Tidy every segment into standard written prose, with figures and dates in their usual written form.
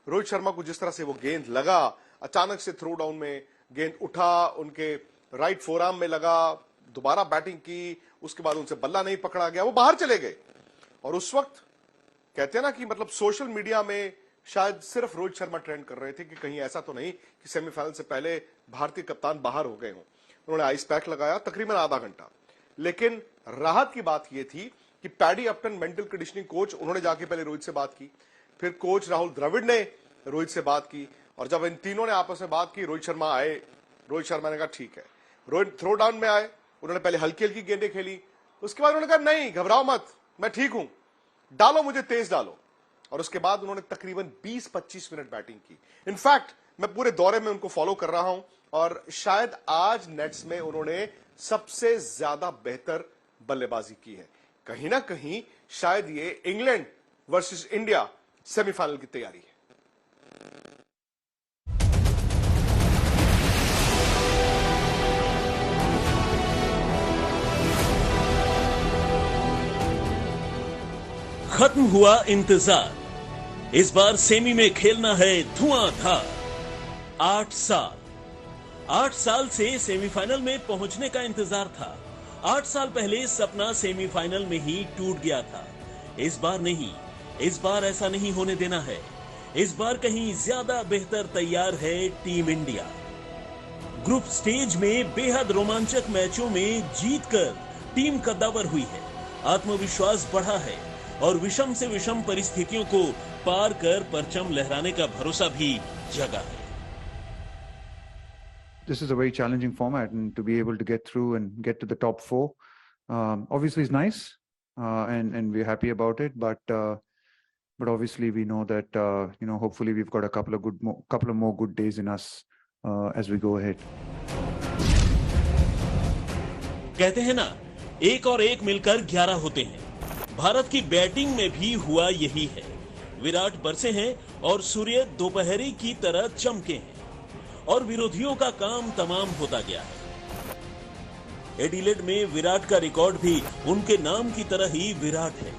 रोहित शर्मा को जिस तरह से वो गेंद लगा, अचानक से थ्रो डाउन में गेंद उठा, उनके राइट फोरआर्म में लगा, दोबारा बैटिंग की, उसके बाद उनसे बल्ला नहीं पकड़ा गया, वो बाहर चले गए। और उस वक्त कहते हैं ना कि मतलब सोशल मीडिया में शायद सिर्फ रोहित शर्मा ट्रेंड कर रहे थे कि कहीं ऐसा तो नहीं कि सेमीफाइनल से पहले भारतीय कप्तान बाहर हो गए हों। उन्होंने आइस पैक लगाया तकरीबन आधा घंटा। लेकिन राहत की बात यह थी कि पैडी अपटन मेंटल कंडीशनिंग कोच, उन्होंने जाके पहले रोहित से बात की, फिर कोच राहुल द्रविड़ ने रोहित से बात की, और जब इन तीनों ने आपस में बात की, रोहित शर्मा आए, रोहित शर्मा ने कहा ठीक है। रोहित थ्रो डाउन में आए, उन्होंने पहले हल्की हल्की गेंदें खेली, उसके बाद उन्होंने कहा नहीं घबराओ मत, मैं ठीक हूं, डालो मुझे, तेज डालो। और उसके बाद उन्होंने तकरीबन 20-25 मिनट बैटिंग की। इनफैक्ट मैं पूरे दौरे में उनको फॉलो कर रहा हूं और शायद आज नेट्स में उन्होंने सबसे ज्यादा बेहतर बल्लेबाजी की है। कहीं ना कहीं शायद ये इंग्लैंड वर्सेस इंडिया सेमीफाइनल की तैयारी है। खत्म हुआ इंतजार, इस बार सेमी में खेलना है धुआंधार। 8 साल से सेमीफाइनल में पहुंचने का इंतजार था। 8 साल पहले सपना सेमीफाइनल में ही टूट गया था। इस बार नहीं, इस बार ऐसा नहीं होने देना है। इस बार कहीं ज्यादा बेहतर तैयार है टीम इंडिया। ग्रुप स्टेज में बेहद रोमांचक मैचों में जीतकर टीम कद्दावर हुई है, आत्मविश्वास बढ़ा है और विषम से विषम परिस्थितियों को पार कर परचम लहराने का भरोसा भी जगा है। This is a very challenging format, and to be able to get through and get to the top 4, obviously is nice, and we're happy about it. But obviously we know that hopefully we've got a couple of more good days in us as we go ahead. कहते हैं ना, एक और एक मिलकर 11 होते हैं। भारत की बैटिंग में भी हुआ यही है। विराट बरसे हैं और सूर्य दोपहरी की तरह चमके हैं और विरोधियों का काम तमाम होता गया है। एडिलेड में विराट का रिकॉर्ड भी उनके नाम की तरह ही विराट है।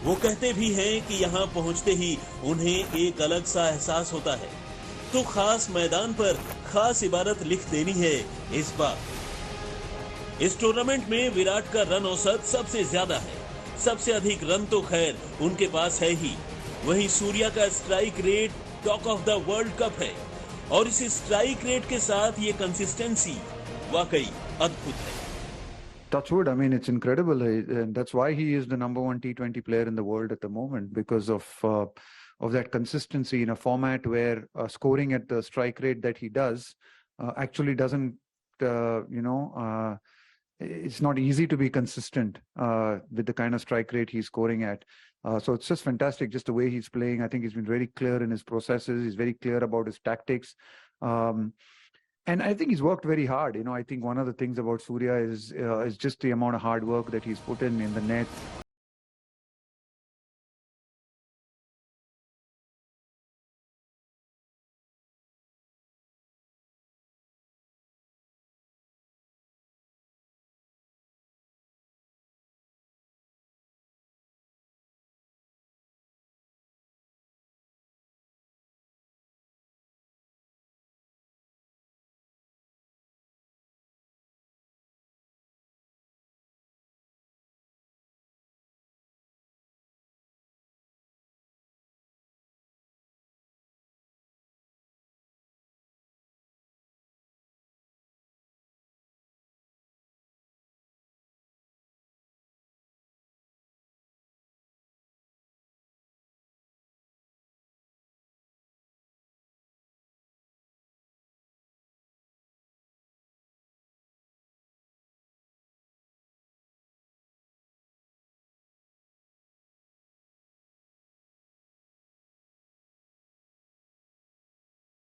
वो कहते भी हैं कि यहां पहुंचते ही उन्हें एक अलग सा एहसास होता है, तो खास मैदान पर खास इबारत लिख देनी है इस बार। इस टूर्नामेंट में विराट का रन औसत सबसे ज्यादा है, सबसे अधिक रन तो खैर उनके पास है ही। वहीं सूर्या का strike rate talk of the world cup है और इस स्ट्राइक रेट के साथ ये कंसिस्टेंसी वाकई अद्भुत है। Touchwood, I mean, it's incredible. And that's why he is the number 1 T20 player in the world at the moment, because of that consistency in a format where scoring at the strike rate that he does actually doesn't, it's not easy to be consistent with the kind of strike rate he's scoring at. So it's just fantastic, just the way he's playing. I think he's been very clear in his processes. He's very clear about his tactics. And I think he's worked very hard. I think one of the things about Surya is just the amount of hard work that he's put in the net.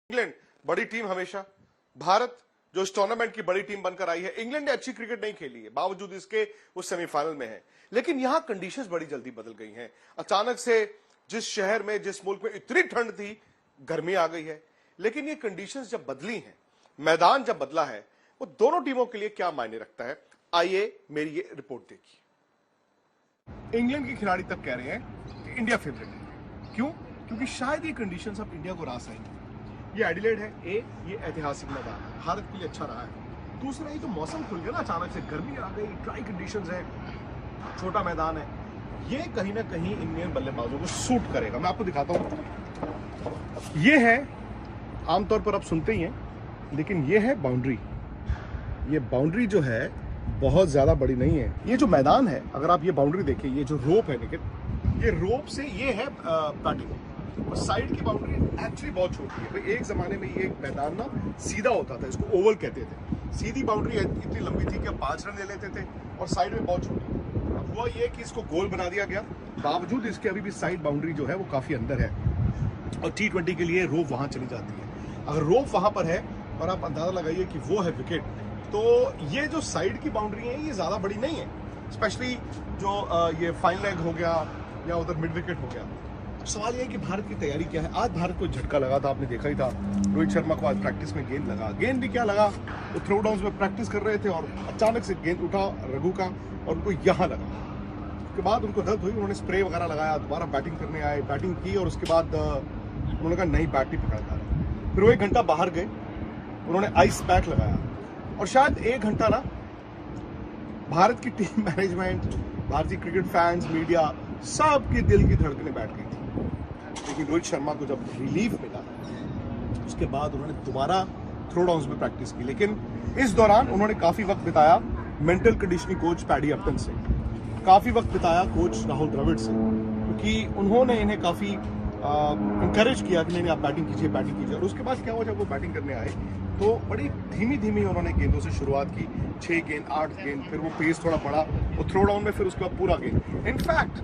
England बड़ी team हमेशा, भारत जो इस tournament की बड़ी team बनकर आई है। England ने अच्छी क्रिकेट नहीं खेली है, बावजूद इसके वो सेमीफाइनल में है। लेकिन यहां कंडीशंस बड़ी जल्दी बदल गई हैं। अचानक से जिस शहर में, जिस मुल्क में इतनी ठंड थी, गर्मी आ गई है। लेकिन ये कंडीशंस जब बदली हैं, मैदान जब बदला है, वो दोनों टीमों के लिए क्या मायने रखता है, आइए मेरी ये रिपोर्ट देखिए। इंग्लैंड के खिलाड़ी तब कह रहे हैं कि इंडिया फेवरेट है। क्यों? क्योंकि शायद ये कंडीशंस अब इंडिया को रास आएंगी। ये एडिलेड है, ये ऐतिहासिक मैदान है, भारत के लिए अच्छा रहा है। दूसरा, ये तो मौसम खुल गया ना अचानक से, गर्मी आ गई, ड्राई कंडीशंस है, छोटा मैदान है, ये कहीं ना कहीं इंडियन बल्लेबाजों को सूट करेगा। मैं आपको दिखाता हूं, ये है, आमतौर पर आप सुनते ही हैं, लेकिन ये है बाउंड्री। ये बाउंड्री जो है बहुत ज्यादा बड़ी नहीं है। ये जो मैदान है, अगर आप ये बाउंड्री देखिए, ये जो रोप है निखिल, ये रोप से ये है बैटिंग, और साइड की बाउंड्री एक्चुअली बहुत छोटी है। भाई एक जमाने में ये मैदान ना सीधा होता था, इसको ओवल कहते थे। सीधी बाउंड्री इतनी लंबी थी कि 5 रन ले लेते थे, और साइड में बहुत छोटी। अब हुआ ये कि इसको गोल बना दिया गया, बावजूद इसके अभी भी साइड बाउंड्री जो है वो काफी अंदर है, और T20 के लिए रोप वहां चली जाती है। अगर रोप वहां पर है और आप अंदाजा लगाइए कि वो है विकेट, तो ये जो साइड की बाउंड्री है ये ज्यादा बड़ी नहीं है, स्पेशली जो ये फाइन लेग हो गया या उधर मिड विकेट हो गया। अब सवाल ये है कि भारत की तैयारी क्या है। आज भारत को झटका लगा था, आपने देखा ही था, रोहित शर्मा को आज प्रैक्टिस में गेंद लगा। गेंद भी क्या लगा, वो थ्रो डाउन में प्रैक्टिस कर रहे थे और अचानक से गेंद उठा रघु का और उनको यहाँ लगा। उसके बाद उनको दर्द हुई, उन्होंने स्प्रे वगैरह लगाया, दोबारा बैटिंग करने आए, बैटिंग की, और उसके बाद उन्होंने कहा नहीं, बैट नहीं पकड़ पा रहा। फिर वो 1 घंटा बाहर गए, उन्होंने आइस पैक लगाया, और शायद 1 घंटा ना भारत की टीम मैनेजमेंट, भारतीय क्रिकेट फैंस, मीडिया, सबके दिल की धड़कनें बैठ गई थी। लेकिन रोहित शर्मा को जब रिलीफ मिला, उसके बाद उन्होंने दोबारा थ्रो डाउन्स में प्रैक्टिस की। लेकिन इस दौरान उन्होंने काफी वक्त बिताया मेंटल कंडीशनिंग कोच पैडी अपटन से, काफी वक्त बिताया कोच राहुल द्रविड़ से, क्योंकि उन्होंने इन्हें काफी इंकरेज किया कि नहीं आप बैटिंग कीजिए। और उसके बाद क्या हुआ, जब वो बैटिंग करने आए तो बड़ी धीमी धीमी उन्होंने गेंदों से शुरुआत की, 6 गेंद 8 गेंद, फिर वो पेस थोड़ा बढ़ा, वो थ्रो डाउन में, फिर उसके बाद पूरा गेंद। इनफैक्ट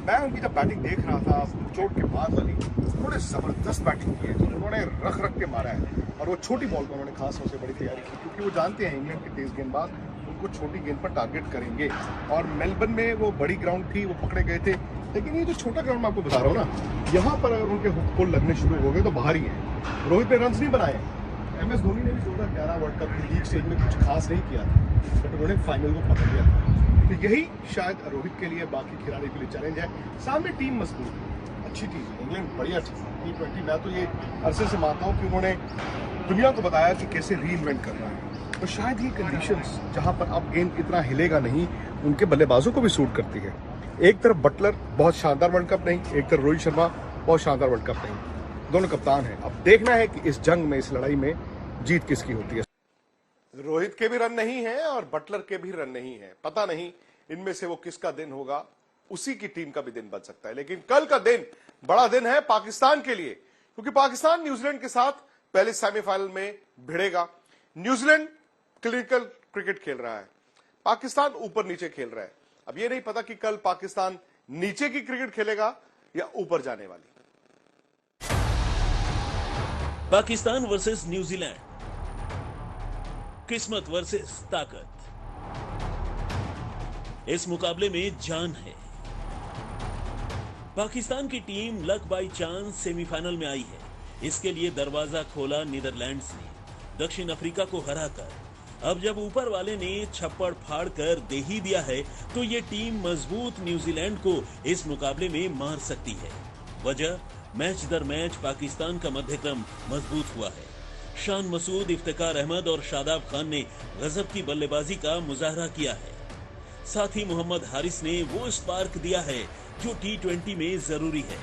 मैं उनकी जब बैटिंग देख रहा था चोट के बाद वाली, उन्होंने जबरदस्त बैटिंग की है, उन्होंने रख के मारा है, और वो छोटी बॉल पर उन्होंने खास तौर से बड़ी तैयारी की, क्योंकि वो जानते हैं इंग्लैंड के तेज गेंदबाज उनको छोटी गेंद पर टारगेट करेंगे। और मेलबर्न में वो बड़ी ग्राउंड थी, वो पकड़े गए थे, लेकिन ये जो छोटा ग्राउंड मैं आपको बता रहा हूँ ना, यहाँ पर अगर उनके हुक पुल लगने शुरू हो गए तो बाहर ही है। रोहित ने रन नहीं बनाए, MS धोनी ने भी 2011 वर्ल्ड कप की लीग स्टेज में कुछ खास नहीं किया था, बट उन्होंने फाइनल को पकड़ लिया था। तो यही शायद रोहित के लिए, बाकी खिलाड़ी के लिए चैलेंज है। सामने टीम मजबूत है, अच्छी टीम है, इंग्लैंड बढ़िया T20। मैं तो ये अरसे से मानता हूँ कि उन्होंने दुनिया को बताया कि कैसे रीइन्वेंट करना है। तो शायद ये कंडीशंस जहां पर अब गेंद इतना हिलेगा नहीं, उनके बल्लेबाजों को भी सूट करती है। एक तरफ बटलर बहुत शानदार वर्ल्ड कप नहीं, एक तरफ रोहित शर्मा बहुत शानदार वर्ल्ड कप नहीं, दोनों कप्तान हैं। अब देखना है कि इस जंग में, इस लड़ाई में जीत किसकी होती है। रोहित के भी रन नहीं है और बटलर के भी रन नहीं है, पता नहीं इनमें से वो किसका दिन होगा, उसी की टीम का भी दिन बन सकता है। लेकिन कल का दिन बड़ा दिन है पाकिस्तान के लिए, क्योंकि पाकिस्तान न्यूजीलैंड के साथ पहले सेमीफाइनल में भिड़ेगा। न्यूजीलैंड क्लिनिकल क्रिकेट खेल रहा है, पाकिस्तान ऊपर नीचे खेल रहा है। अब ये नहीं पता कि कल पाकिस्तान नीचे की क्रिकेट खेलेगा या ऊपर जाने वाली। पाकिस्तान वर्सेस न्यूजीलैंड, किस्मत वर्सेस ताकत, इस मुकाबले में जान है। पाकिस्तान की team luck by chance semifinal में आई है। इसके लिए दरवाजा खोला नीदरलैंड्स ने, दक्षिण अफ्रीका को हराकर। अब जब ऊपर वाले ने छप्पड़ फाड़ कर दे ही दिया है, तो ये टीम मजबूत न्यूजीलैंड को इस मुकाबले में मार सकती है। वजह, मैच दर मैच पाकिस्तान का मध्यक्रम मजबूत हुआ है। शान मसूद, इफ्तिकार अहमद और शादाब खान ने गजब की बल्लेबाजी का मुजाहरा किया है। साथ ही मोहम्मद हारिस ने वो स्पार्क दिया है जो T20 में जरूरी है।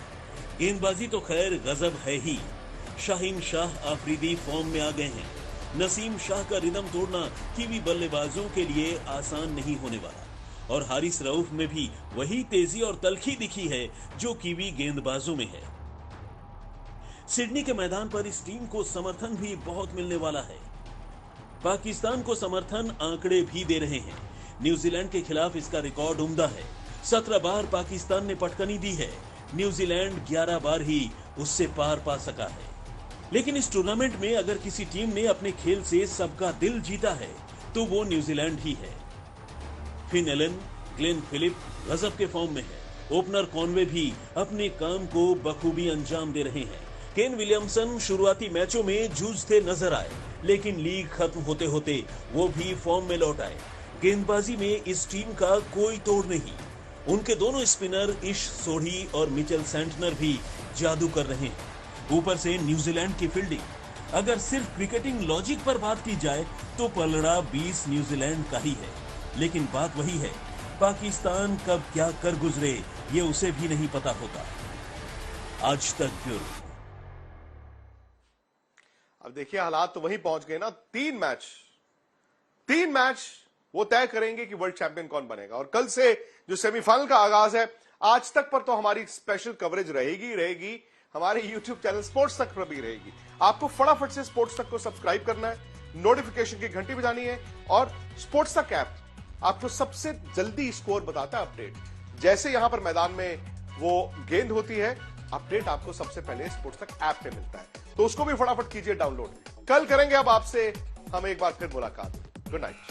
गेंदबाजी तो खैर गजब है ही। शाहीन शाह आफरीदी फॉर्म में आ गए हैं। नसीम शाह का रिदम तोड़ना कीवी बल्लेबाजों के लिए आसान नहीं होने वाला, और हारिस रऊफ में भी वही तेजी और तलखी दिखी है जो कीवी गेंदबाजों में है। सिडनी के मैदान पर इस टीम को समर्थन भी बहुत मिलने वाला है। पाकिस्तान को समर्थन आंकड़े भी दे रहे हैं। न्यूजीलैंड के खिलाफ इसका रिकॉर्ड उम्दा है। 17 बार पाकिस्तान ने पटकनी दी है, न्यूजीलैंड 11 बार ही उससे पार पा सका है। लेकिन इस टूर्नामेंट में अगर किसी टीम ने अपने खेल से सबका दिल जीता है तो वो न्यूजीलैंड ही है। फिन एलन, ग्लेन फिलिप गजब के फॉर्म में है। ओपनर कॉनवे भी अपने काम को बखूबी अंजाम दे रहे हैं। केन विलियमसन शुरुआती मैचों में जूझते नजर आए, लेकिन लीग खत्म होते होते वो भी फॉर्म में लौट आए। गेंदबाजी में इस टीम का कोई तोड़ नहीं। उनके दोनों स्पिनर इश सोढ़ी और मिचेल सेंटनर भी जादू कर रहे हैं। ऊपर से न्यूजीलैंड की फील्डिंग। अगर सिर्फ क्रिकेटिंग लॉजिक पर बात की जाए तो पलड़ा 20 न्यूजीलैंड का ही है, लेकिन बात वही है, पाकिस्तान कब क्या कर गुजरे ये उसे भी नहीं पता होता। आज तक ब्यूरो। अब देखिए हालात तो वहीं पहुंच गए ना। 3 मैच वो तय करेंगे कि वर्ल्ड चैंपियन कौन बनेगा। और कल से जो सेमीफाइनल का आगाज है, आज तक पर तो हमारी स्पेशल कवरेज रहेगी हमारे YouTube चैनल स्पोर्ट्स तक पर भी रहेगी। आपको फटाफट से स्पोर्ट्स तक को सब्सक्राइब करना है, नोटिफिकेशन की घंटी बजानी है, और स्पोर्ट्स तक ऐप आपको सबसे जल्दी स्कोर बताता है, अपडेट। जैसे यहां पर मैदान में वो गेंद होती है, अपडेट आपको सबसे पहले स्पोर्ट्स तक ऐप पे मिलता है, तो उसको भी फटाफट कीजिए डाउनलोड। कल करेंगे अब आपसे हम एक बार फिर मुलाकात। Good night.